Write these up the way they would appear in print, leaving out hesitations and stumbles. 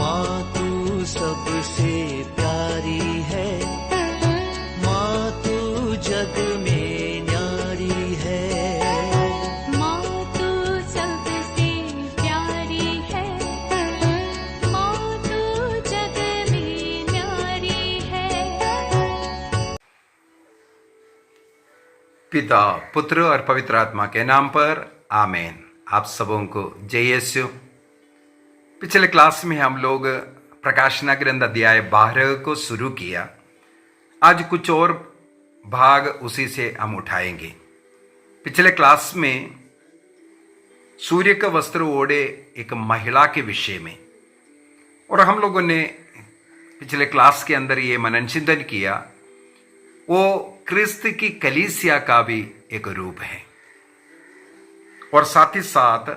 माँ तू सबसे प्यारी है, माँ तू जग में न्यारी है। माँ तू सबसे प्यारी है, माँ तू जग में न्यारी है। पिता, पुत्र और पवित्र आत्मा के नाम पर आमीन। आप सबों को जय यीशु। पिछले क्लास में हम लोग प्रकाशना ग्रंथ अध्याय 12 को शुरू किया। आज कुछ और भाग उसी से हम उठाएंगे। पिछले क्लास में सूर्य का वस्त्र ओढ़े एक महिला के विषय में, और हम लोगों ने पिछले क्लास के अंदर ये मनन चिंतन किया, वो क्रिस्त की कलीसिया का भी एक रूप है। और साथ ही साथ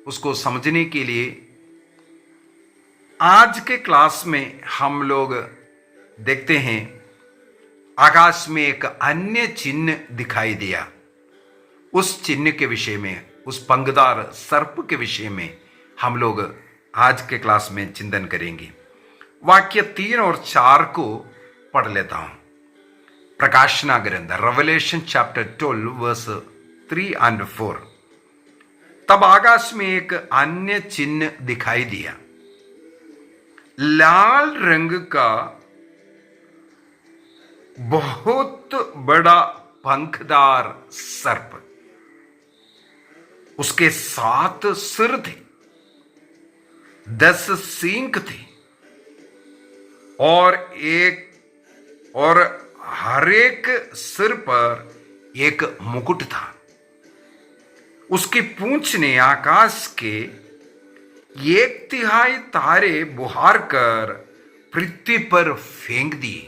उसको समझने के लिए आज के क्लास में हम लोग देखते हैं आकाश में एक अन्य चिन्ह दिखाई दिया। उस चिन्ह के विषय में, उस पंखदार सर्प के विषय में हम लोग आज के क्लास में चिंतन करेंगे। वाक्य 3 और 4 को पढ़ लेता हूं। प्रकाशना ग्रंथ रेवलेशन चैप्टर 12 वर्स 3 and 4। तब आकाश में एक अन्य चिन्ह दिखाई दिया, लाल रंग का बहुत बड़ा पंखदार सर्प। उसके 7 सिर थे, 10 सींग थे, और हर एक सिर पर एक मुकुट था। उसकी पूंछ ने आकाश के 1/3 तारे बुहार कर पृथ्वी पर फेंक दिए।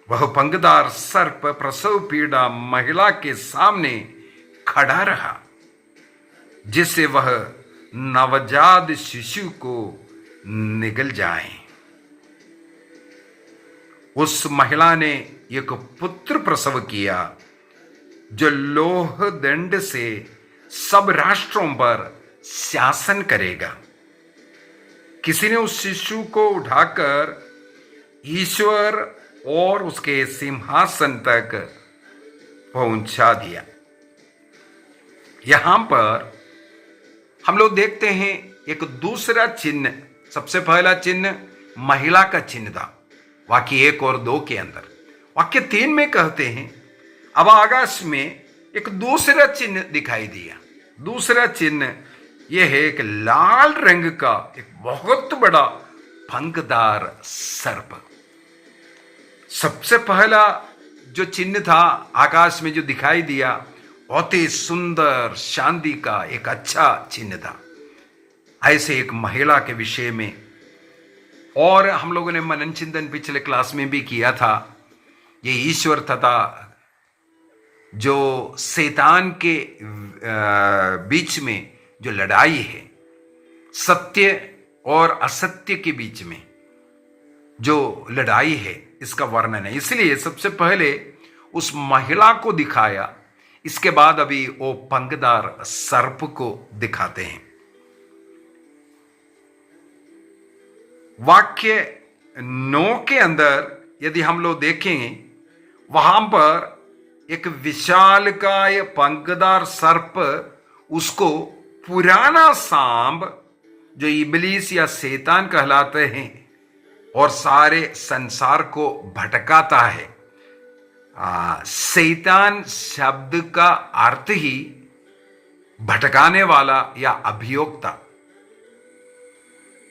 वह पंखदार सर्प प्रसव पीड़ा महिला के सामने खड़ा रहा, जिससे वह नवजात शिशु को निगल जाए। उस महिला ने एक पुत्र प्रसव किया, जो लोह दंड से सब राष्ट्रों पर शासन करेगा। किसी ने उस शिशु को उठाकर ईश्वर और उसके सिंहासन तक पहुंचा दिया। यहां पर हम लोग देखते हैं एक दूसरा चिन्ह। सबसे पहला चिन्ह महिला का चिन्ह था, वाक्य 1 और 2 के अंदर। वाक्य 3 में कहते हैं अब आकाश में एक दूसरा चिन्ह दिखाई दिया। दूसरा चिन्ह यह है एक लाल रंग का एक बहुत बड़ा पंखदार सर्प। सबसे पहला जो चिन्ह था आकाश में जो दिखाई दिया, बहुत ही सुंदर शांति का एक अच्छा चिन्ह था। ऐसे एक महिला के विषय में और हम लोगों ने मनन चिंतन पिछले क्लास में भी किया था। ये ईश्वर तथा जो शैतान के बीच में जो लड़ाई है, सत्य और असत्य के बीच में जो लड़ाई है, इसका वर्णन है। इसलिए सबसे पहले उस महिला को दिखाया, इसके बाद अभी वो पंखदार सर्प को दिखाते हैं। वाक्य 9 के अंदर यदि हम लोग देखेंगे, वहां पर एक विशालकाय पंखदार सर्प, उसको पुराना सांप जो इबलीस या शैतान कहलाते हैं और सारे संसार को भटकाता है। शैतान शब्द का अर्थ ही भटकाने वाला या अभियोक्ता।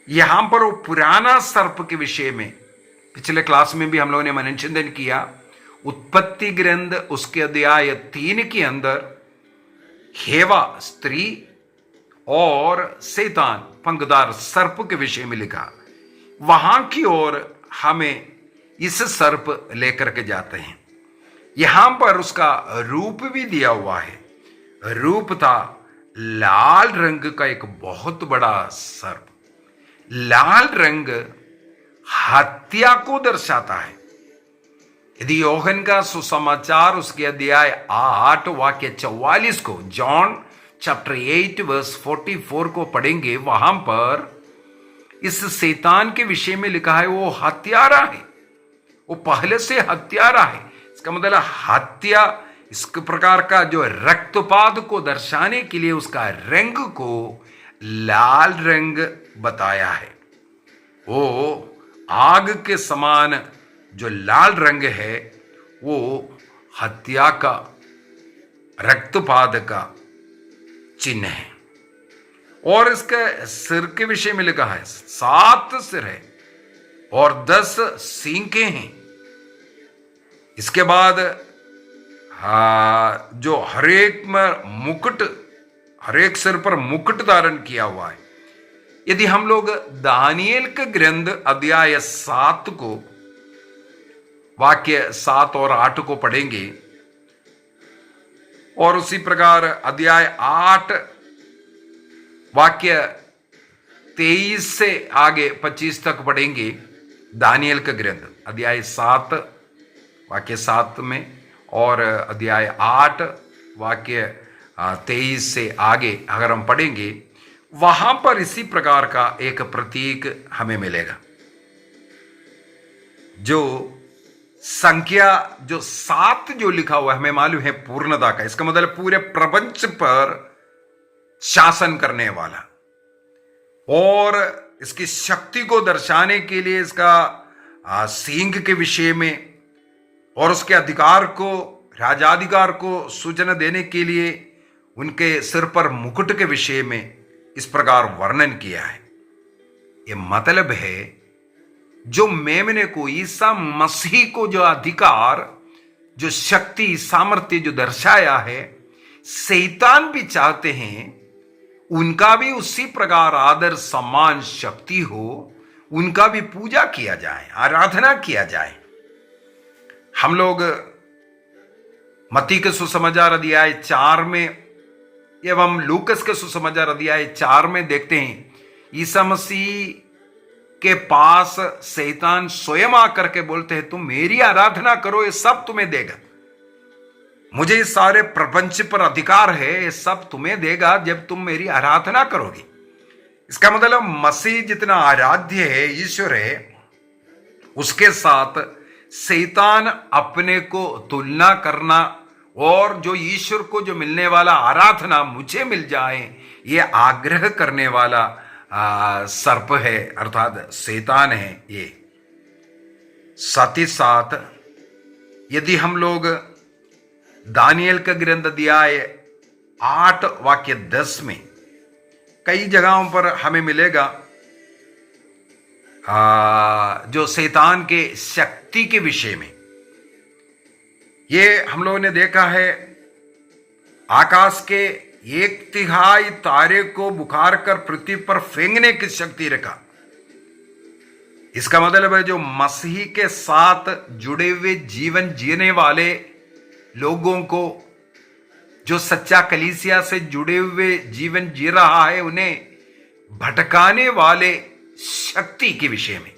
यहां पर वो पुराना सर्प के विषय में पिछले क्लास में भी हम लोगों ने मनन चिंतन किया। उत्पत्ति ग्रंथ उसके अध्याय 3 के अंदर हेवा स्त्री और शैतान पंखदार सर्प के विषय में लिखा। वहां की ओर हमें इस सर्प लेकर के जाते हैं। यहां पर उसका रूप भी दिया हुआ है। रूप था लाल रंग का एक बहुत बड़ा सर्प। लाल रंग हत्या को दर्शाता है। यदि योहन का सुसमाचार उसके अध्याय 8 वाक्य 44 को, जॉन चैप्टर 8 वर्स 44 को पढ़ेंगे, वहां पर इस शैतान के विषय में लिखा है वो हत्यारा है, वो पहले से हत्यारा है। इसका मतलब हत्या, इस प्रकार का जो रक्तपात को दर्शाने के लिए उसका रंग को लाल रंग बताया है। वो आग के समान जो लाल रंग है वो हत्या का, रक्तपात का चिन्ह है। और इसके सिर के विषय में लिखा है 7 सिर है और 10 सींगें हैं। इसके बाद जो हरेक मुकुट, हरेक सिर पर मुकुट धारण किया हुआ है। यदि हम लोग दानियेल के ग्रंथ अध्याय 7 को, वाक्य 7 और 8 को पढ़ेंगे और उसी प्रकार अध्याय 8 वाक्य 23 से आगे 25 तक पढ़ेंगे, दानियेल का ग्रंथ अध्याय 7 वाक्य 7 में और अध्याय 8 वाक्य 23 से आगे अगर हम पढ़ेंगे, वहां पर इसी प्रकार का एक प्रतीक हमें मिलेगा। जो संख्या जो 7 जो लिखा हुआ है हमें मालूम है पूर्णता का, इसका मतलब पूरे प्रपंच पर शासन करने वाला, और इसकी शक्ति को दर्शाने के लिए इसका सींग के विषय में और उसके अधिकार को, राजाधिकार को सूचना देने के लिए उनके सिर पर मुकुट के विषय में इस प्रकार वर्णन किया है। यह मतलब है जो मेमने को, ईसा मसीह को जो अधिकार, जो शक्ति, सामर्थ्य जो दर्शाया है, शैतान भी चाहते हैं उनका भी उसी प्रकार आदर, सम्मान, शक्ति हो, उनका भी पूजा किया जाए, आराधना किया जाए। हम लोग मत्ती के सुसमाचार अध्याय 4 में एवं लूकस के सुसमाचार अध्याय 4 में देखते हैं ईसा मसीह के पास शैतान स्वयं आकर के बोलते हैं तुम मेरी आराधना करो, ये सब तुम्हें देगा, मुझे इस सारे प्रपंच पर अधिकार है, ये सब तुम्हें देगा जब तुम मेरी आराधना करोगे। इसका मतलब मसीह जितना आराध्य है, ईश्वर है, उसके साथ शैतान अपने को तुलना करना और जो ईश्वर को जो मिलने वाला आराधना मुझे मिल जाए, ये आग्रह करने वाला सर्प है, अर्थात शैतान है। ये साथ ही साथ यदि हम लोग दानियेल का ग्रंथ अध्याय 8 वाक्य 10 में कई जगहों पर हमें मिलेगा जो शैतान के शक्ति के विषय में। ये हम लोगों ने देखा है, आकाश के 1/3 तारे को बुखार कर पृथ्वी पर फेंकने की शक्ति रखा। इसका मतलब है जो मसीह के साथ जुड़े हुए जीवन जीने वाले लोगों को, जो सच्चा कलीसिया से जुड़े हुए जीवन जी रहा है, उन्हें भटकाने वाले शक्ति के विषय में।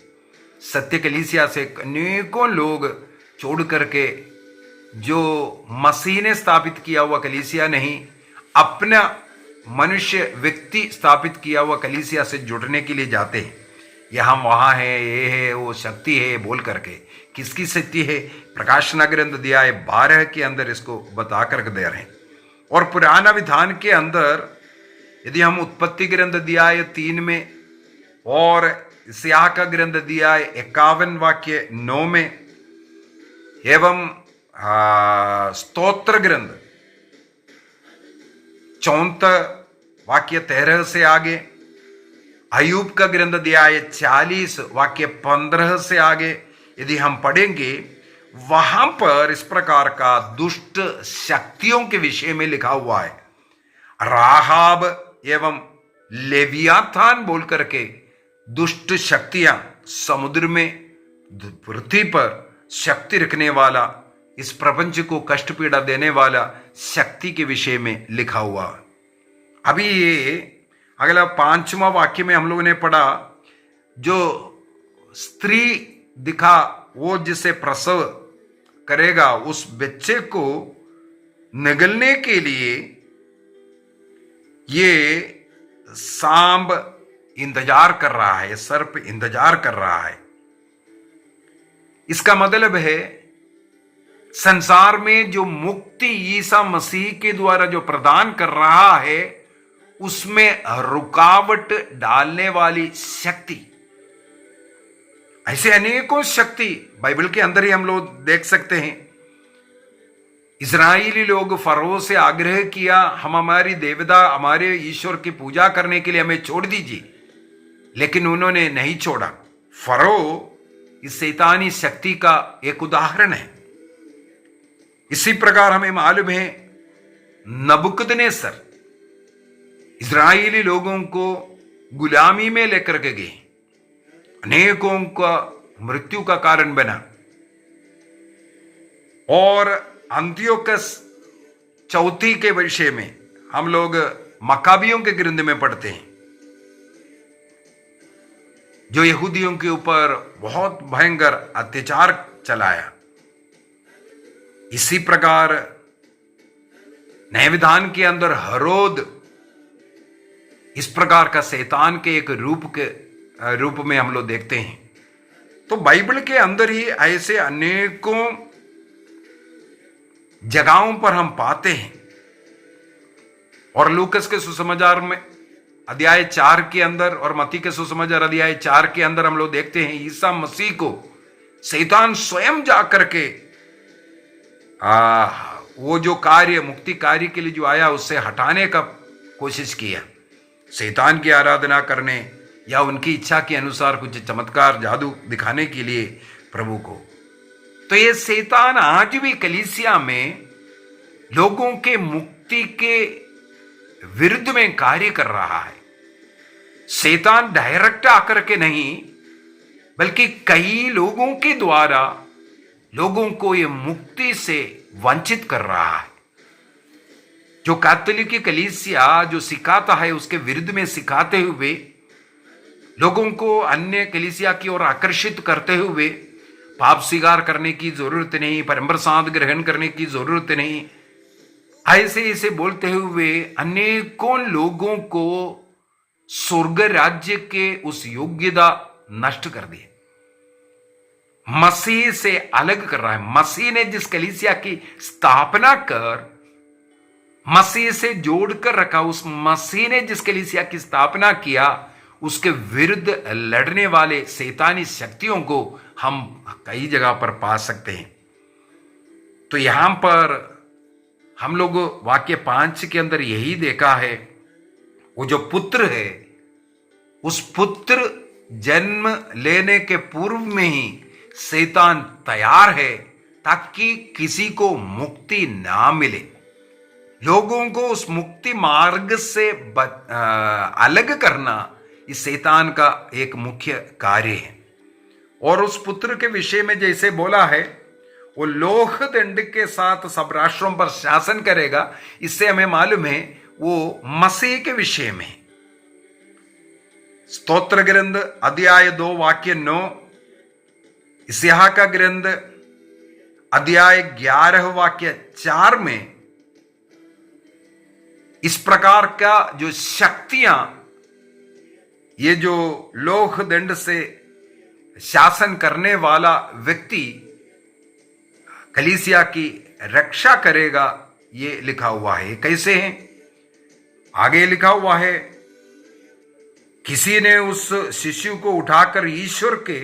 सत्य कलीसिया से अनेकों लोग छोड़ करके जो मसीह ने स्थापित किया हुआ कलीसिया नहीं, अपना मनुष्य व्यक्ति स्थापित किया हुआ कलीसिया से जुड़ने के लिए जाते हैं। यह हम वहाँ है, ये है, वो शक्ति है बोल करके। किसकी शक्ति है? प्रकाशना ग्रंथ अध्याय 12 के अंदर इसको बता कर दे रहे हैं। और पुराना विधान के अंदर यदि हम उत्पत्ति ग्रंथ अध्याय 3 में और इस्याह का ग्रंथ अध्याय 51 वाक्य 9 में एवं स्तोत्र ग्रंथ 34 वाक्य 13 से आगे, अयूब का ग्रंथ अध्याय 40 वाक्य 15 से आगे यदि हम पढ़ेंगे, वहां पर इस प्रकार का दुष्ट शक्तियों के विषय में लिखा हुआ है। राहाब एवं लेवियाथान बोल करके दुष्ट शक्तियां, समुद्र में, पृथ्वी पर शक्ति रखने वाला, इस प्रपंच को कष्ट पीड़ा देने वाला शक्ति के विषय में लिखा हुआ। अभी ये अगला 5वां वाक्य में हम लोगों ने पढ़ा, जो स्त्री दिखा वो जिसे प्रसव करेगा उस बच्चे को निगलने के लिए ये सांब इंतजार कर रहा है, सर्प इंतजार कर रहा है। इसका मतलब है संसार में जो मुक्ति ईसा मसीह के द्वारा जो प्रदान कर रहा है उसमें रुकावट डालने वाली शक्ति, ऐसे अनेकों शक्ति बाइबल के अंदर ही हम लोग देख सकते हैं। इजरायली लोग फरो से आग्रह किया, हम हमारी देवता हमारे ईश्वर की पूजा करने के लिए हमें छोड़ दीजिए, लेकिन उन्होंने नहीं छोड़ा। फरो इस शैतानी शक्ति का एक उदाहरण है। इसी प्रकार हमें मालूम है नबूकदनेस्सर इजरायली लोगों को गुलामी में लेकर के गए, अनेकों का मृत्यु का कारण बना। और अंतियोकस चौथी के विषय में हम लोग मकाबियों के ग्रंथ में पढ़ते हैं, जो यहूदियों के ऊपर बहुत भयंकर अत्याचार चलाया। इसी प्रकार नए विधान के अंदर हेरोद इस प्रकार का शैतान के एक रूप में हम लोग देखते हैं। तो बाइबल के अंदर ही ऐसे अनेकों जगहों पर हम पाते हैं। और लूकस के सुसमाचार में अध्याय 4 के अंदर और मत्ती के सुसमाचार अध्याय 4 के अंदर हम लोग देखते हैं ईसा मसीह को शैतान स्वयं जाकर के वो जो कार्य मुक्ति कार्य के लिए जो आया उससे हटाने का कोशिश किया, शैतान की आराधना करने या उनकी इच्छा के अनुसार कुछ चमत्कार जादू दिखाने के लिए प्रभु को। तो ये शैतान आज भी कलीसिया में लोगों के मुक्ति के विरुद्ध में कार्य कर रहा है। शैतान डायरेक्ट आकर के नहीं, बल्कि कई लोगों के द्वारा लोगों को ये मुक्ति से वंचित कर रहा है। जो कैथोलिक कलीसिया जो सिखाता है उसके विरुद्ध में सिखाते हुए लोगों को अन्य कलीसिया की ओर आकर्षित करते हुए पाप स्वीकार करने की जरूरत नहीं, परम प्रसाद ग्रहण करने की जरूरत नहीं, ऐसे बोलते हुए अनेकों लोगों को स्वर्ग राज्य के उस योग्यता नष्ट कर दी, मसीह से अलग कर रहा है। मसीह ने जिस कलीसिया की स्थापना कर मसीह से जोड़कर रखा, उस मसीह ने जिस कलीसिया की स्थापना किया उसके विरुद्ध लड़ने वाले शैतानी शक्तियों को हम कई जगह पर पा सकते हैं। तो यहां पर हम लोग वाक्य 5 के अंदर यही देखा है, वो जो पुत्र है उस पुत्र जन्म लेने के पूर्व में ही शैतान तैयार है ताकि किसी को मुक्ति ना मिले, लोगों को उस मुक्ति मार्ग से अलग करना इस शैतान का एक मुख्य कार्य है। और उस पुत्र के विषय में जैसे बोला है वो लोह दंड के साथ सब राष्ट्रों पर शासन करेगा, इससे हमें मालूम है वो मसीह के विषय में। स्तोत्र ग्रंथ अध्याय 2 वाक्य 9, इसहा का ग्रंथ अध्याय 11 वाक्य 4 में इस प्रकार का जो शक्तियां, ये जो लोह दंड से शासन करने वाला व्यक्ति कलीसिया की रक्षा करेगा, ये लिखा हुआ है। कैसे है? आगे लिखा हुआ है, किसी ने उस शिशु को उठाकर ईश्वर के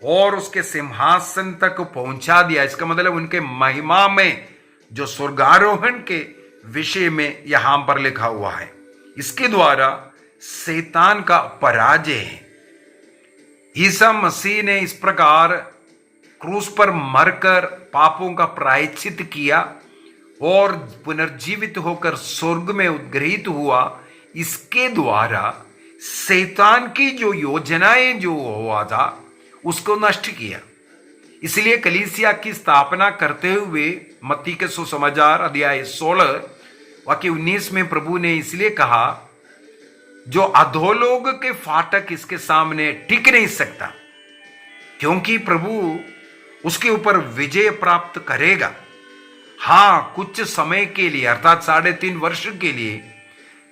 और उसके सिंहासन तक पहुंचा दिया। इसका मतलब उनके महिमा में जो स्वर्गारोहण के विषय में यहां पर लिखा हुआ है, इसके द्वारा शैतान का पराजय है। ईसा मसीह ने इस प्रकार क्रूस पर मरकर पापों का प्रायश्चित किया और पुनर्जीवित होकर स्वर्ग में उद्ग्रहित हुआ। इसके द्वारा शैतान की जो योजनाएं जो हुआ था उसको नष्ट किया। इसलिए कलीसिया की स्थापना करते हुए मत्ती के सुसमाचार अध्याय 16 वाक्य 19 में प्रभु ने इसलिए कहा, जो अधोलोक के फाटक इसके सामने टिक नहीं सकता, क्योंकि प्रभु उसके ऊपर विजय प्राप्त करेगा। हां, कुछ समय के लिए अर्थात 3.5 वर्ष के लिए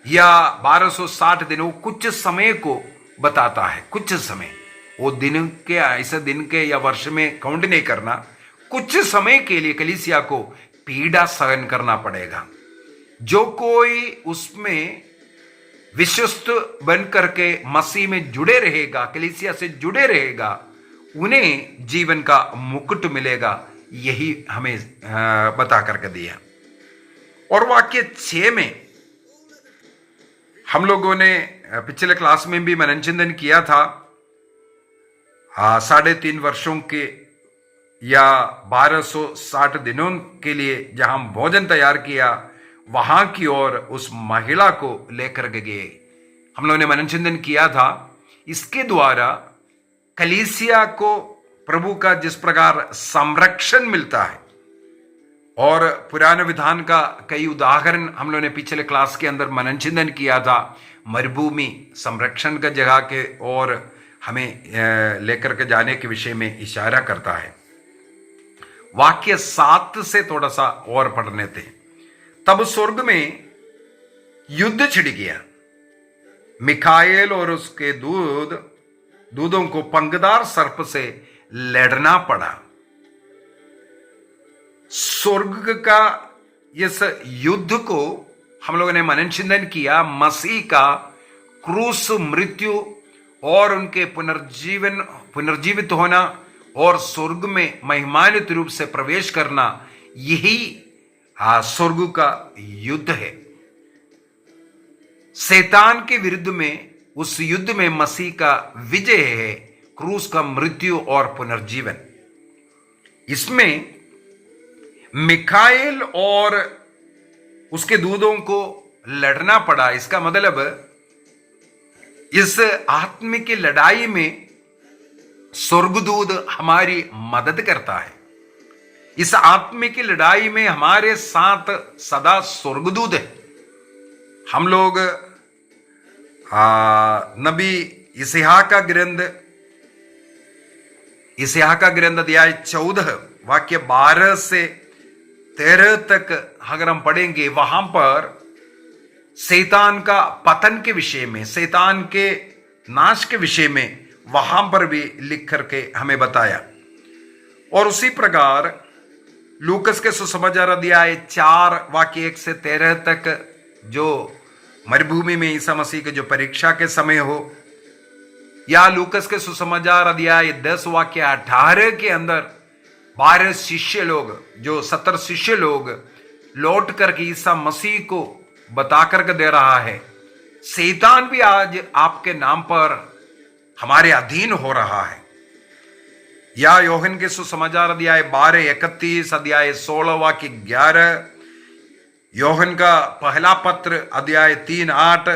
या 1260 दिनों, कुछ समय को बताता है। कुछ समय, वो दिन के, ऐसे दिन के या वर्ष में काउंट नहीं करना, कुछ समय के लिए कलीसिया को पीड़ा सहन करना पड़ेगा। जो कोई उसमें विश्वस्त बन करके मसीह में जुड़े रहेगा, कलीसिया से जुड़े रहेगा, उन्हें जीवन का मुकुट मिलेगा। यही हमें बता करके दिया। और वाक्य 6 में हम लोगों ने पिछले क्लास में भी मनन चिंतन किया था। 3.5 वर्षों के या 1260 दिनों के लिए जहां भोजन तैयार किया, वहां की ओर उस महिला को लेकर के गए। हम लोगों ने मनन चिंतन किया था। इसके द्वारा कलीसिया को प्रभु का जिस प्रकार संरक्षण मिलता है, और पुराने विधान का कई उदाहरण हम लोगों ने पिछले क्लास के अंदर मनन चिंतन किया था। मरुभूमि संरक्षण का जगह के और हमें लेकर के जाने के विषय में इशारा करता है। वाक्य 7 से थोड़ा सा और पढ़ने थे। तब स्वर्ग में युद्ध छिड़ गया। मिखाएल और उसके दूतों को पंखदार सर्प से लड़ना पड़ा। स्वर्ग का इस युद्ध को हम लोगों ने मनन चिंतन किया। मसीह का क्रूस, मृत्यु और उनके पुनर्जीवित होना और स्वर्ग में महिमान्वित रूप से प्रवेश करना, यही स्वर्ग का युद्ध है। शैतान के विरुद्ध में उस युद्ध में मसीह का विजय है, क्रूस का मृत्यु और पुनर्जीवन। इसमें मिखाएल और उसके दूतों को लड़ना पड़ा। इसका मतलब इस आत्मिक लड़ाई में स्वर्गदूत हमारी मदद करता है। इस आत्मिक लड़ाई में हमारे साथ सदा स्वर्गदूत है। हम लोग नबी इसहाक का ग्रंथ अध्याय 14 वाक्य 12 से 13 तक अगर हम पढ़ेंगे, वहां पर शैतान का पतन के विषय में, शैतान के नाश के विषय में वहां पर भी लिख करके हमें बताया। और उसी प्रकार लूकस के सुसमाचार अध्याय 4 वाक्य 1 से 13 तक, जो मरुभूमि में ईसा मसीह के जो परीक्षा के समय हो, या लूकस के सुसमाचार अध्याय 10 वाक्य 18 के अंदर 12 शिष्य लोग, जो 70 शिष्य लोग लौट करके ईसा मसीह को बता करके दे रहा है, शैतान भी आज आपके नाम पर हमारे अधीन हो रहा है। या योहन के सुसमाचार अध्याय 12:31, अध्याय 16 वाक्य 11, योहन का पहला पत्र अध्याय 3:8,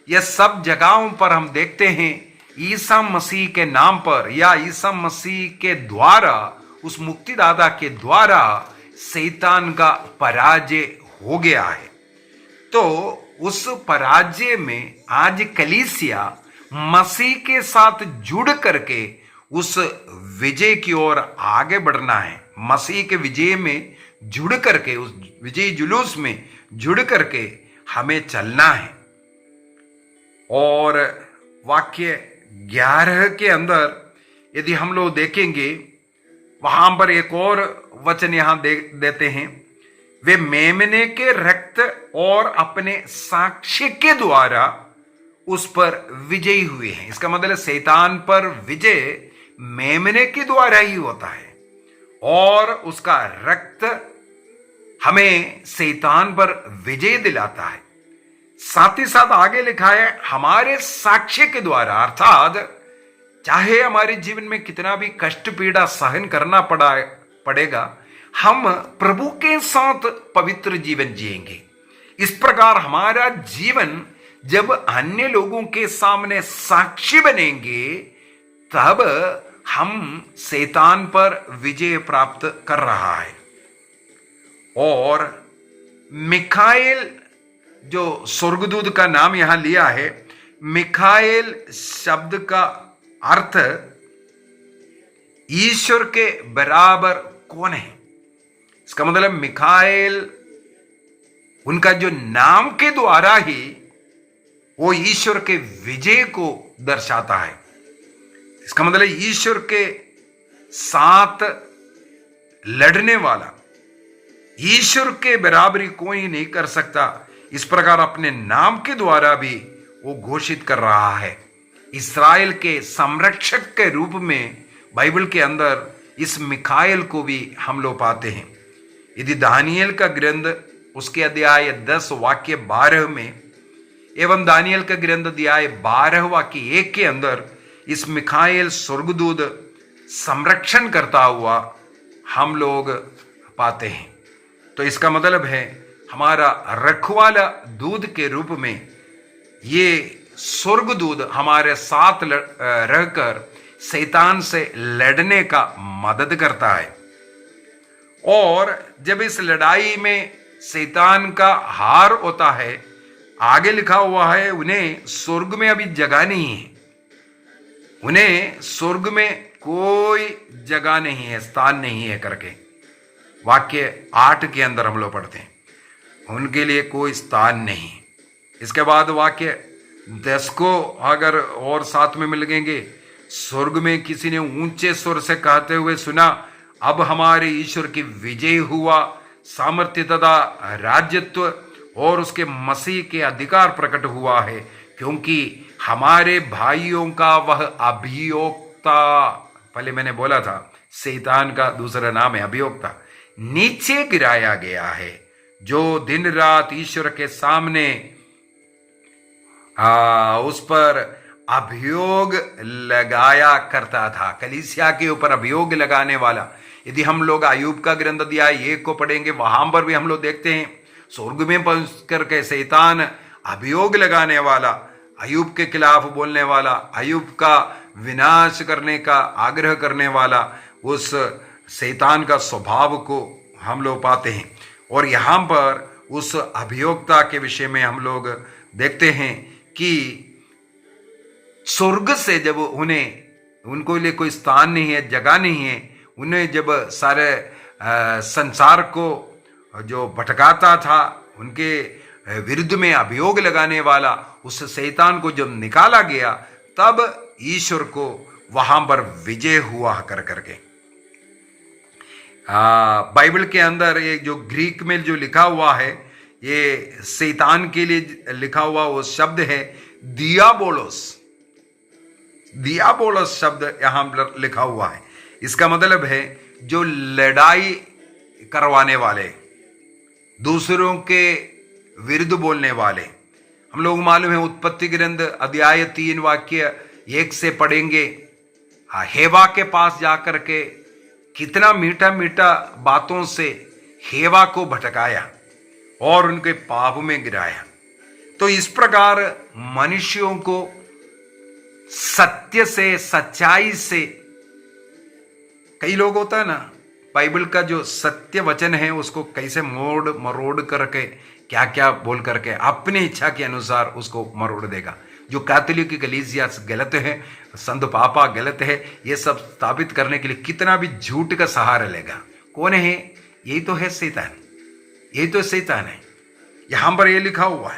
यह सब जगहों पर हम देखते हैं ईसा मसीह के नाम पर या ईसा मसीह के द्वारा, उस मुक्तिदाता के द्वारा शैतान का पराजय हो गया है। तो उस पराजय में आज कलीसिया मसीह के साथ जुड़ करके उस विजय की ओर आगे बढ़ना है। मसीह के विजय में जुड़ करके, उस विजय जुलूस में जुड़ करके हमें चलना है। और वाक्य 11 के अंदर यदि हम लोग देखेंगे, वहां पर एक और वचन यहां देते हैं, वे मेमने के रक्त और अपने साक्ष्य के द्वारा उस पर विजयी हुए हैं। इसका मतलब शैतान पर विजय मेमने के द्वारा ही होता है, और उसका रक्त हमें शैतान पर विजय दिलाता है। साथ ही साथ आगे लिखा है हमारे साक्ष्य के द्वारा, अर्थात चाहे हमारे जीवन में कितना भी कष्ट पीड़ा सहन करना पड़ेगा, हम प्रभु के साथ पवित्र जीवन जिएंगे। इस प्रकार हमारा जीवन जब अन्य लोगों के सामने साक्षी बनेंगे, तब हम शैतान पर विजय प्राप्त कर रहा है। और मिखाएल जो स्वर्गदूत का नाम यहां लिया है, मिखाएल शब्द का अर्थ ईश्वर के बराबर कौन है। इसका मतलब मिखाएल उनका जो नाम के द्वारा ही वो ईश्वर के विजय को दर्शाता है। इसका मतलब ईश्वर के साथ लड़ने वाला, ईश्वर के बराबरी कोई नहीं कर सकता, इस प्रकार अपने नाम के द्वारा भी वो घोषित कर रहा है। इस्राएल के संरक्षक के रूप में बाइबल के अंदर इस मिखाएल को भी हम लोग पाते हैं। यदि दानियल का ग्रंथ उसके अध्याय 10 वाक्य 12 में एवं दानियल का ग्रंथ अध्याय 12 वाक्य 1 के अंदर इस मिखाएल स्वर्गदूत संरक्षण करता हुआ हम लोग पाते हैं, तो इसका मतलब है हमारा रखवाला दूत के रूप में ये स्वर्गदूत हमारे साथ रहकर शैतान से लड़ने का मदद करता है। और जब इस लड़ाई में शैतान का हार होता है, आगे लिखा हुआ है उन्हें स्वर्ग में अभी जगह नहीं है, उन्हें स्वर्ग में कोई जगह नहीं है, स्थान नहीं है करके वाक्य 8 के अंदर हम लोग पढ़ते हैं, उनके लिए कोई स्थान नहीं। इसके बाद वाक्य 10 को अगर और साथ में मिलेंगे, स्वर्ग में किसी ने ऊंचे स्वर से कहते हुए सुना, अब हमारे ईश्वर की विजय हुआ, सामर्थ्य तथा राज्यत्व और उसके मसीह के अधिकार प्रकट हुआ है, क्योंकि हमारे भाइयों का वह अभियोक्ता, पहले मैंने बोला था शैतान का दूसरा नाम है अभियोक्ता, नीचे गिराया गया है, जो दिन रात ईश्वर के सामने उस पर अभियोग लगाया करता था। कलीसिया के ऊपर अभियोग लगाने वाला। यदि हम लोग अय्यूब का ग्रंथ अध्याय 1 को पढ़ेंगे, वहां पर भी हम लोग देखते हैं स्वर्ग में पहुंच करके शैतान अभियोग लगाने वाला, अय्यूब के खिलाफ बोलने वाला, अय्यूब का विनाश करने का आग्रह करने वाला, उस शैतान का स्वभाव को हम लोग पाते हैं। और यहाँ पर उस अभियोक्ता के विषय में हम लोग देखते हैं कि स्वर्ग से जब उनको लिए कोई स्थान नहीं है, जगह नहीं है, उन्हें जब सारे संसार को जो भटकाता था, उनके विरुद्ध में अभियोग लगाने वाला उस शैतान को जब निकाला गया, तब ईश्वर को वहां पर विजय हुआ कर करके। बाइबल के अंदर ये जो ग्रीक में जो लिखा हुआ है, ये शैतान के लिए लिखा हुआ वो शब्द है दियाबोलोस। दियाबोलोस शब्द यहां लिखा हुआ है। इसका मतलब है जो लड़ाई करवाने वाले, दूसरों के विरुद्ध बोलने वाले। हम लोग मालूम है उत्पत्ति ग्रंथ अध्याय 3 वाक्य 1 से पढ़ेंगे, हेवा के पास जाकर के कितना मीठा मीठा बातों से हेवा को भटकाया और उनके पाप में गिराया। तो इस प्रकार मनुष्यों को सत्य से, सच्चाई से, कई लोग होता है ना, बाइबल का जो सत्य वचन है उसको कैसे मोड़ मरोड़ करके क्या क्या बोल करके अपनी इच्छा के अनुसार उसको मरोड़ देगा। जो कैथोलिक कलीसिया गलत है, संत पापा गलत है, ये सब स्थापित करने के लिए कितना भी झूठ का सहारा लेगा। कौन है? यही तो है शैतान, यही तो शैतान है। यहां पर ये लिखा हुआ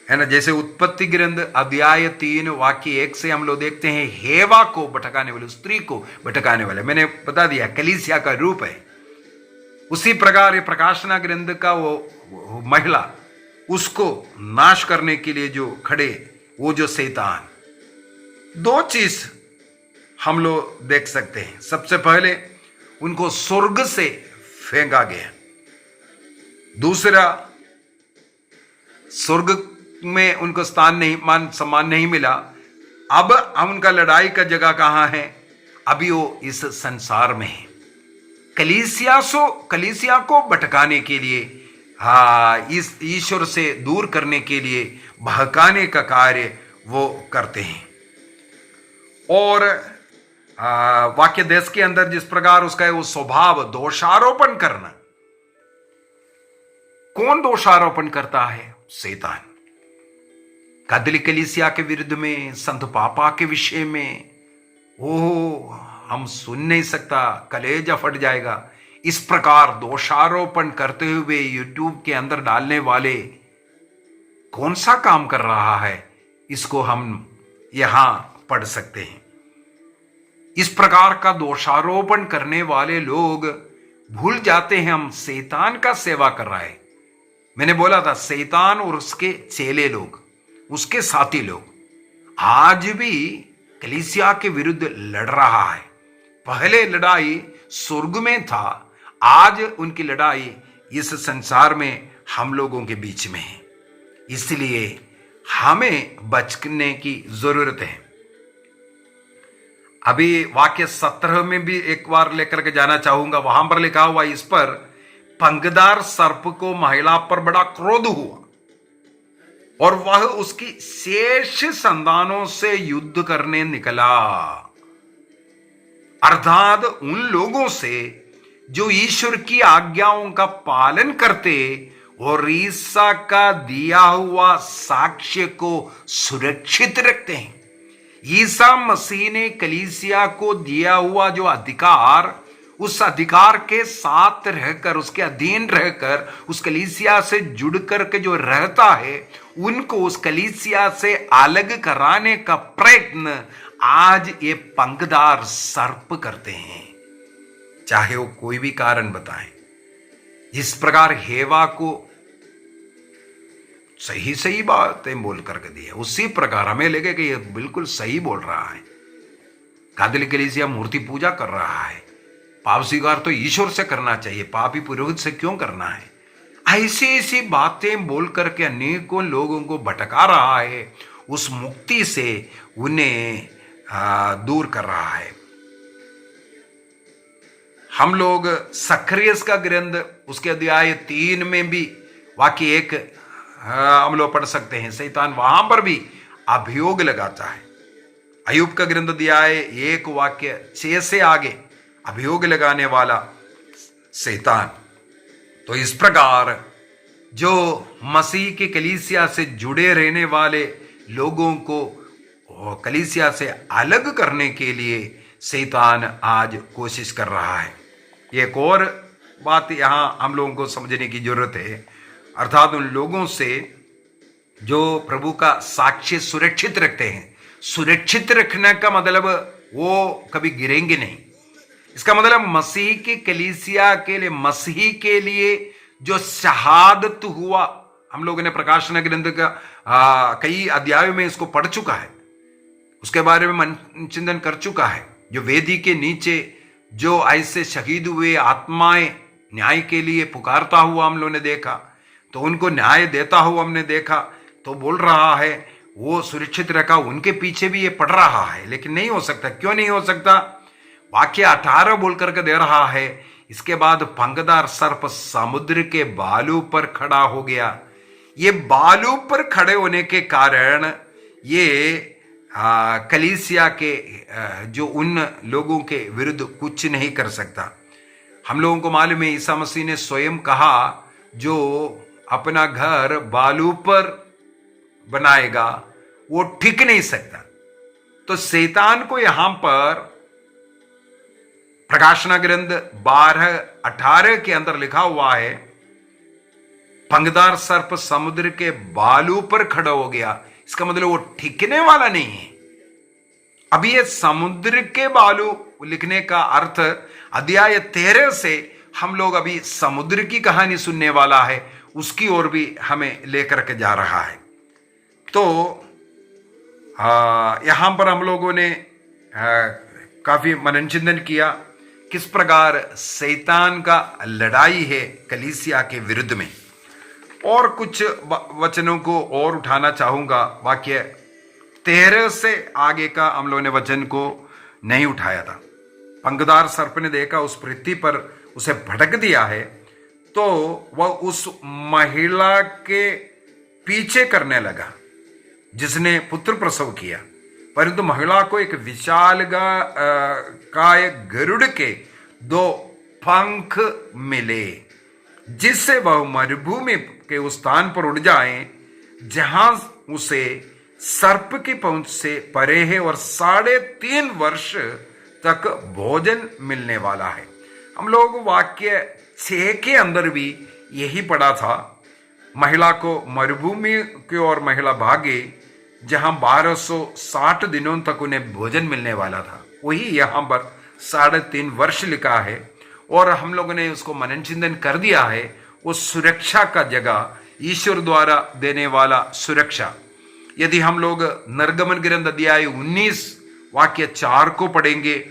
है ना, जैसे उत्पत्ति ग्रंथ अध्याय 3 वाक्य 1 से हम लोग देखते हैं हेवा को भटकाने वाले, स्त्री को भटकाने वाले, मैंने बता दिया कलीसिया का रूप है। उसी प्रकार ये प्रकाशना ग्रंथ का वो महिला, उसको नाश करने के लिए जो खड़े, वो जो शैतान। दो चीज हम लोग देख सकते हैं। सबसे पहले उनको स्वर्ग से फेंका गया, दूसरा स्वर्ग में उनको स्थान नहीं, मान सम्मान नहीं मिला। अब उनका लड़ाई का जगह कहां है? अभी वो इस संसार में है। कलीसिया को भटकाने के लिए, इस ईश्वर से दूर करने के लिए बहकाने का कार्य वो करते हैं। और वाक्य 10 के अंदर जिस प्रकार उसका है वो स्वभाव दोषारोपण करना। कौन दोषारोपण करता है? शैतान। कैथोलिक कलीसिया के विरुद्ध में, संत पापा के विषय में, ओह हम सुन नहीं सकता, कलेजा फट जाएगा। इस प्रकार दोषारोपण करते हुए यूट्यूब के अंदर डालने वाले कौन सा काम कर रहा है, इसको हम यहां पढ़ सकते हैं। इस प्रकार का दोषारोपण करने वाले लोग भूल जाते हैं हम शैतान का सेवा कर रहा है। मैंने बोला था शैतान और उसके चेले लोग, उसके साथी लोग आज भी कलीसिया के विरुद्ध लड़ रहा है। पहले लड़ाई स्वर्ग में था, आज उनकी लड़ाई इस संसार में हम लोगों के बीच में है। इसलिए हमें बचने की जरूरत है। अभी वाक्य 17 में भी एक बार लेकर के जाना चाहूंगा। वहां पर लिखा हुआ, इस पर पंखदार सर्प को महिला पर बड़ा क्रोध हुआ और वह उसकी शेष संतानों से युद्ध करने निकला, अर्थात उन लोगों से जो ईश्वर की आज्ञाओं का पालन करते और ईसा का दिया हुआ साक्ष्य को सुरक्षित रखते हैं। ईसा मसीह ने कलीसिया को दिया हुआ जो अधिकार, उस अधिकार के साथ रहकर, उसके अधीन रहकर, उस कलीसिया से जुड़ करके जो रहता है, उनको उस कलीसिया से अलग कराने का प्रयत्न आज ये पंखदार सर्प करते हैं, चाहे वो कोई भी कारण बताएं। जिस प्रकार हेवा को सही सही बातें बोल करके दी है, उसी प्रकार हमें लगे कि ये बिल्कुल सही बोल रहा है। कैथोलिक कलीसिया मूर्ति पूजा कर रहा है, पाप स्वीकार तो ईश्वर से करना चाहिए, पापी पुरोहित से क्यों करना है। ऐसी ऐसी बातें बोल करके अनेकों लोगों को भटका रहा है, उस मुक्ति से उन्हें दूर कर रहा है। हम लोग सक्रियस का ग्रंथ उसके अध्याय 3 में भी वाक्य 1 हम लोग पढ़ सकते हैं। शैतान वहां पर भी अभियोग लगाता है। अय्यूब का ग्रंथ अध्याय 1 वाक्य 6 से आगे अभियोग लगाने वाला शैतान। तो इस प्रकार जो मसीह के कलीसिया से जुड़े रहने वाले लोगों को कलीसिया से अलग करने के लिए शैतान आज कोशिश कर रहा है। एक और बात यहां हम लोगों को समझने की जरूरत है, अर्थात उन लोगों से जो प्रभु का साक्ष्य सुरक्षित रखते हैं। सुरक्षित रखने का मतलब वो कभी गिरेंगे नहीं। इसका मतलब मसीह की कलीसिया के लिए, मसीह के लिए जो शहादत हुआ, हम लोगों ने प्रकाशन ग्रंथ का कई अध्यायों में इसको पढ़ चुका है, उसके बारे में मन चिंतन कर चुका है। जो वेदी के नीचे जो ऐसे शहीद हुए आत्माएं न्याय के लिए पुकारता हुआ हम लोगों ने देखा, तो उनको न्याय देता हुआ हमने देखा। तो बोल रहा है वो सुरक्षित रखा, उनके पीछे भी ये पढ़ रहा है। लेकिन नहीं हो सकता। क्यों नहीं हो सकता? वाक्य 18 बोल करके दे रहा है, इसके बाद पंखदार सर्प समुद्र के बालू पर खड़ा हो गया। ये बालू पर खड़े होने के कारण ये कलीसिया के जो उन लोगों के विरुद्ध कुछ नहीं कर सकता। हम लोगों को मालूम है ईसा मसीह ने स्वयं कहा, जो अपना घर बालू पर बनाएगा वो टिक नहीं सकता। तो शैतान को यहां पर प्रकाशन ग्रंथ 12:18 के अंदर लिखा हुआ है, पंखदार सर्प समुद्र के बालू पर खड़ा हो गया। इसका मतलब वो टिकने वाला नहीं है। अभी ये समुद्र के बालू लिखने का अर्थ अध्याय 13 से हम लोग अभी समुद्र की कहानी सुनने वाला है, उसकी ओर भी हमें लेकर के जा रहा है। तो यहां पर हम लोगों ने काफी मनन चिंतन किया किस प्रकार शैतान का लड़ाई है कलीसिया के विरुद्ध में। और कुछ वचनों को और उठाना चाहूंगा। वाक्य 13 से आगे का हम लोगों ने वचन को नहीं उठाया था। पंखदार सर्प ने देखा, उस पृथ्वी पर उसे भटक दिया है, तो वह उस महिला के पीछे करने लगा जिसने पुत्र प्रसव किया, परंतु महिला को एक विशाल काय गरुड़ के 2 पंख मिले, जिससे वह मरुभूमि के उस स्थान पर उड़ जाए जहां उसे सर्प की पहुंच से परे है और 3.5 वर्ष तक भोजन मिलने वाला है। हम लोग वाक्य 6 के अंदर भी यही पढ़ा था। महिला को मरुभूमि की ओर महिला भागे, जहां 1260 दिनों तक उन्हें भोजन मिलने वाला था। वही यहां पर 3.5 वर्ष लिखा है और हम लोगों ने उसको मनन चिंतन कर दिया है। वो सुरक्षा का जगह, ईश्वर द्वारा देने वाला सुरक्षा। यदि हम लोग निर्गमन ग्रंथ अध्याय 19 वाक्य 4 को पढ़ेंगे,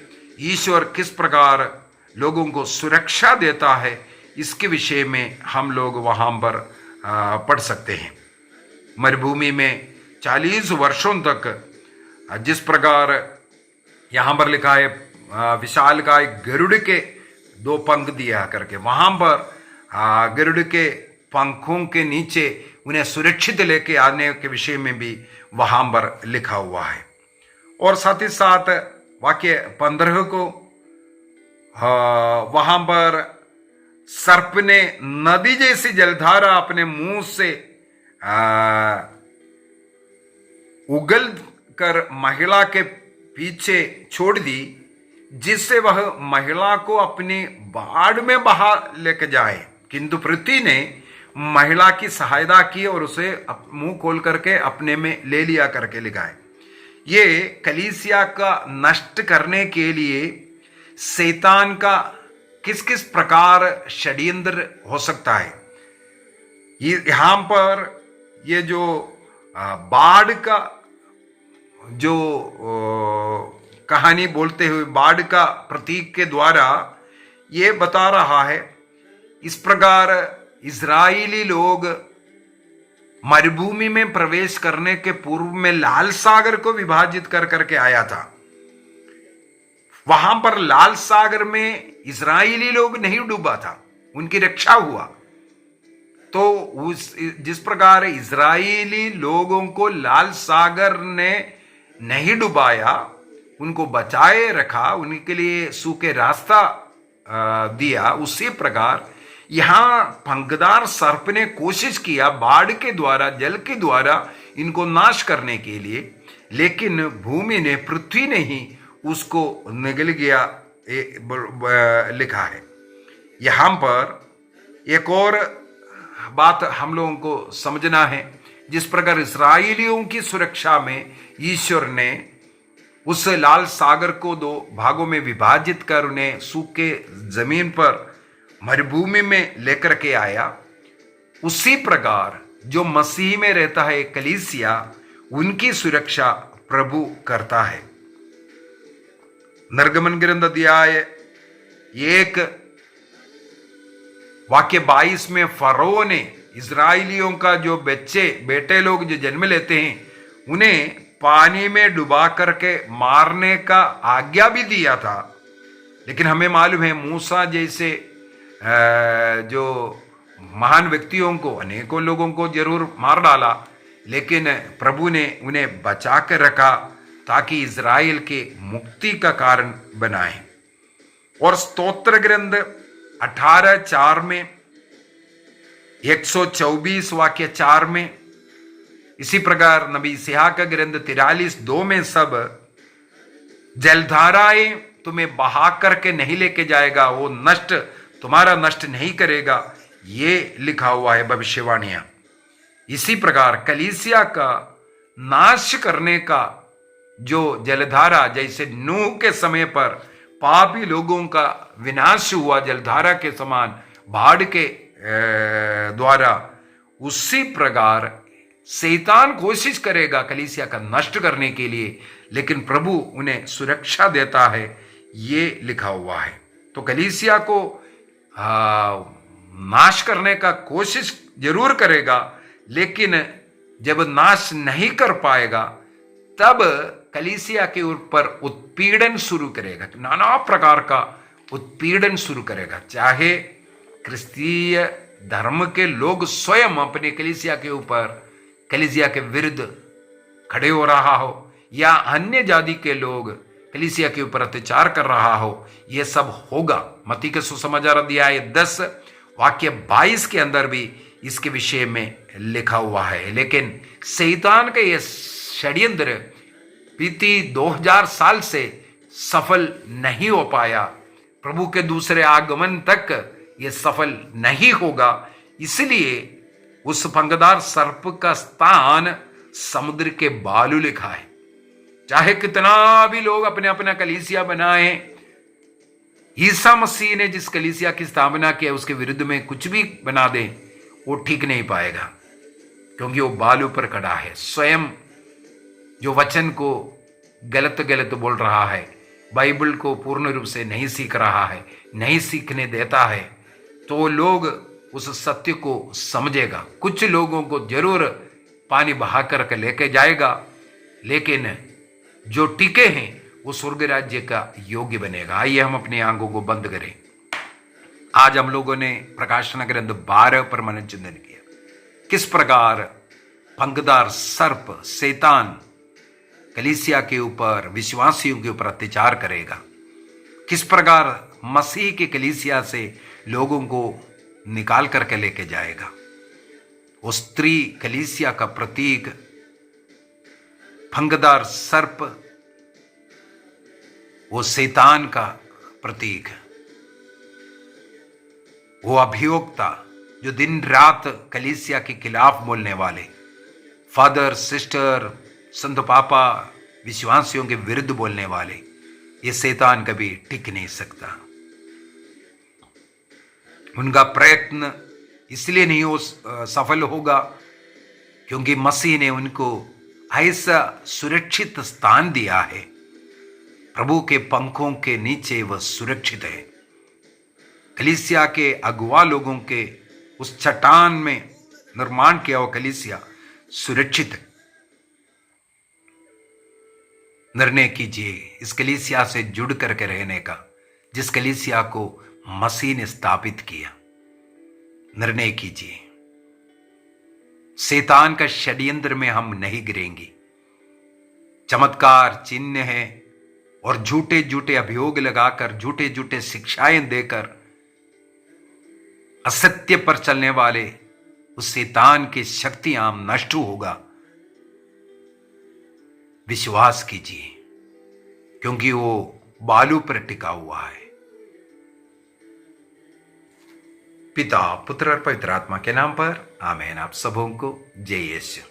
ईश्वर किस प्रकार लोगों को सुरक्षा देता है, इसके विषय में हम लोग वहां पर पढ़ सकते हैं। मरुभूमि में 40 वर्षों तक जिस प्रकार यहां पर लिखा है, विशाल का गरुड़ के 2 पंख दिया करके, वहां पर गरुड़ के पंखों के नीचे उन्हें सुरक्षित लेके आने के विषय में भी वहां पर लिखा हुआ है। और साथ ही साथ वाक्य 15 को वहां पर सर्प ने नदी जैसी जलधारा अपने मुंह से उगल कर महिला के पीछे छोड़ दी, जिससे वह महिला को अपनी बाढ़ में बहा लेकर जाए। किंतु पृथ्वी ने महिला की सहायता की और उसे मुंह खोल करके अपने में ले लिया करके लिखा है। ये कलीसिया का नष्ट करने के लिए शैतान का किस किस प्रकार षड्यंत्र हो सकता है। यहां पर ये जो बाढ़ का जो कहानी बोलते हुए बाढ़ का प्रतीक के द्वारा ये बता रहा है, इस प्रकार इजराइली लोग मरुभूमि में प्रवेश करने के पूर्व में लाल सागर को विभाजित कर करके आया था। वहां पर लाल सागर में इजराइली लोग नहीं डूबा था, उनकी रक्षा हुआ। तो जिस प्रकार इजराइली लोगों को लाल सागर ने नहीं डुबाया, उनको बचाए रखा, उनके लिए सूखे रास्ता दिया, उसी प्रकार यहां पंखदार सर्प ने कोशिश किया बाढ़ के द्वारा, जल के द्वारा इनको नाश करने के लिए, लेकिन भूमि ने, पृथ्वी ने ही उसको निगल गया लिखा है। यहां पर एक और बात हम लोगों को समझना है, जिस प्रकार इस्राएलियों की सुरक्षा में ईश्वर ने उस लाल सागर को 2 भागों में विभाजित कर उन्हें सूखे जमीन पर मरुभूमि में लेकर के आया, उसी प्रकार जो मसीह में रहता है कलीसिया, उनकी सुरक्षा प्रभु करता है। निर्गमन ग्रंथ अध्याय 1 वाक्य 22 में फरो ने इजराइलियों का जो बेटे लोग जो जन्म लेते हैं, उन्हें पानी में डुबा करके मारने का आज्ञा भी दिया था। लेकिन हमें मालूम है मूसा जैसे जो महान व्यक्तियों को, अनेकों लोगों को जरूर मार डाला, लेकिन प्रभु ने उन्हें बचा कर रखा ताकि इजराइल के मुक्ति का कारण बनाए। और स्तोत्र ग्रंथ 18:4 में, 124 वाक्य 4 में, इसी प्रकार नबी सिहा का ग्रंथ 43:2 में, सब जलधाराएं तुम्हें बहा करके नहीं लेके जाएगा, वो नष्ट, तुम्हारा नष्ट नहीं करेगा, ये लिखा हुआ है भविष्यवाणियां। इसी प्रकार कलीसिया का नाश करने का जो जलधारा, जैसे नूह के समय पर पापी लोगों का विनाश हुआ जलधारा के समान बाढ़ के द्वारा, उसी प्रकार शैतान कोशिश करेगा कलीसिया का नष्ट करने के लिए, लेकिन प्रभु उन्हें सुरक्षा देता है, ये लिखा हुआ है। तो कलीसिया को नाश करने का कोशिश जरूर करेगा, लेकिन जब नाश नहीं कर पाएगा तब कलीसिया के ऊपर उत्पीड़न शुरू करेगा, नाना प्रकार का उत्पीड़न शुरू करेगा। चाहे क्रिस्तीय धर्म के लोग स्वयं अपने कलीसिया के ऊपर, कलीसिया के विरुद्ध खड़े हो रहा हो, या अन्य जाति के लोग कलीसिया के ऊपर अत्याचार कर रहा हो, यह सब होगा। मत्ती के सुसमाचार अध्याय 10 वाक्य 22 के अंदर भी इसके विषय में लिखा हुआ है। लेकिन शैतान का यह षड्यंत्र बीती 2000 साल से सफल नहीं हो पाया, प्रभु के दूसरे आगमन तक यह सफल नहीं होगा। इसलिए उस फंगदार सर्प का स्थान समुद्र के बालू लिखा है। चाहे कितना भी लोग अपने अपना कलीसिया बनाए, ईसा मसीह ने जिस कलीसिया की स्थापना की है उसके विरुद्ध में कुछ भी बना दे, वो ठीक नहीं पाएगा, क्योंकि वो बालू पर खड़ा है। स्वयं जो वचन को गलत गलत बोल रहा है, बाइबल को पूर्ण रूप से नहीं सीख रहा है, नहीं सीखने देता है, तो लोग उस सत्य को समझेगा। कुछ लोगों को जरूर पानी बहा कर लेके जाएगा, लेकिन जो टिके हैं वो स्वर्ग राज्य का योग्य बनेगा। आइए हम अपनी आंखों को बंद करें। आज हम लोगों ने प्रकाशन ग्रंथ 12 पर मन चिंतन किया, किस प्रकार फंगदार सर्प शैतान कलीसिया के ऊपर, विश्वासियों के ऊपर अत्याचार करेगा, किस प्रकार मसीह के कलीसिया से लोगों को निकाल करके लेके जाएगा। वो स्त्री कलीसिया का प्रतीक फंगदार सर्प, वो शैतान का प्रतीक, वो अभियोक्ता जो दिन रात कलीसिया के खिलाफ बोलने वाले, फादर सिस्टर संत पापा विश्वासियों के विरुद्ध बोलने वाले, ये शैतान कभी टिक नहीं सकता। उनका प्रयत्न इसलिए नहीं हो सफल होगा क्योंकि मसीह ने उनको ऐसा सुरक्षित स्थान दिया है। प्रभु के पंखों के नीचे वह सुरक्षित है। कलीसिया के अगुवा लोगों के उस चट्टान में निर्माण किया हुआ कलीसिया सुरक्षित है। निर्णय कीजिए इस कलीसिया से जुड़ करके रहने का, जिस कलीसिया को मसीह ने स्थापित किया। निर्णय कीजिए, शैतान का षड्यंत्र में हम नहीं गिरेंगे। चमत्कार, चिन्ह है और झूठे झूठे अभियोग लगाकर, झूठे झूठे शिक्षाएं देकर असत्य पर चलने वाले उस शैतान की शक्तियां नष्ट होगा। विश्वास कीजिए, क्योंकि वो बालू पर टिका हुआ है। पिता, पुत्र और पवित्र आत्मा के नाम पर आमीन। आप सबों को जय यीशु।